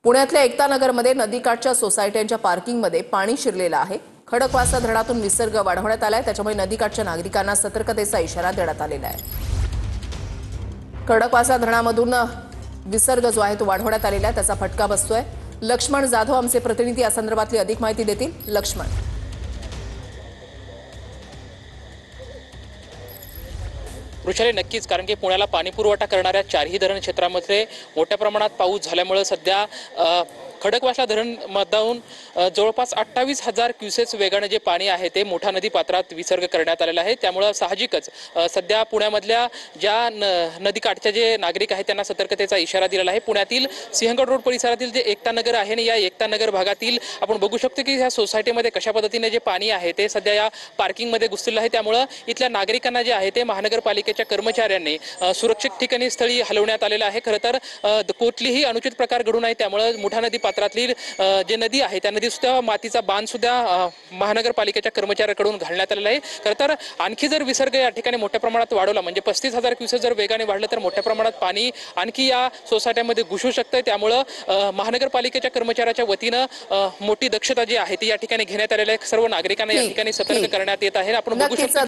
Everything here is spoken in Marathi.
पुण्यातल्या एकता नगरमध्ये नदीकाठच्या सोसायट्यांच्या पार्किंगमध्ये पाणी शिरलेलं आहे। खडकवासला धरणातून विसर्ग वाढवण्यात आलाय, त्याच्यामुळे नदीकाठच्या नागरिकांना सतर्कतेचा इशारा देण्यात आलेला आहे। खडकवासला धरणामधून विसर्ग जो आहे तो वाढवण्यात आलेला आहे, त्याचा फटका बसतोय। लक्ष्मण जाधव आमचे प्रतिनिधी या संदर्भातली अधिक माहिती देतील। लक्ष्मण, वृषाली, नक्कीच, कारण की पुण्याला पाणी पुरवठा करणाऱ्या चारही धरण क्षेत्रामध्ये मोठ्या प्रमाणात पाऊस झाल्यामुळे सध्या खडकवासला धरण मधून जवळपास 28,000 क्युसेस वेगाने जे पाणी आहे ते मोठा नदी पात्रात विसर्ग करण्यात आलेला आहे। त्यामुळे साहजिकच सध्या पुण्यामधल्या ज्या नदीकाठच्या जे नागरिक आहेत त्यांना सतर्कतेचा इशारा दिलेला आहे। पुण्यातील सिंहगड रोड परिसरातील जे एकता नगर आहे आणि या एकता नगर भागातील आपण बघू शकतो की या सोसायटीमध्ये कशा पद्धतीने जे पाणी आहे ते सध्या या पार्किंगमध्ये घुसलेलं आहे। त्यामुळे इथल्या नागरिकांना जे आहे ते महानगरपालिकेच्या कर्मचाऱ्यांनी सुरक्षित ठिकाणी स्थळी हलवण्यात आलेलं आहे। खरं तर कुठलीही अनुचित प्रकार घडू नये त्यामुळे मोठा नदी पात्रातली जे नदी आहे त्या नदी सुद्धा मातीचा बांध सुद्धा महानगरपालिकेच्या कर्मचाऱ्यांकडून घालण्यात आलेला आहे। खरं तर आणखी जर विसर्ग या ठिकाणी मोठ्या प्रमाणात वाढवला म्हणजे 35,000 क्युसेस जर वेगाने वाढलं तर मोठ्या प्रमाणात पाणी आणखी या सोसायट्यांमध्ये घुसू शकतं। त्यामुळे महानगरपालिकेच्या कर्मचाऱ्याच्या वतीनं मोठी दक्षता जी आहे ती या ठिकाणी घेण्यात आलेली आहे। सर्व नागरिकांना या ठिकाणी सतर्क करण्यात येत आहे। आपण बघू शकतो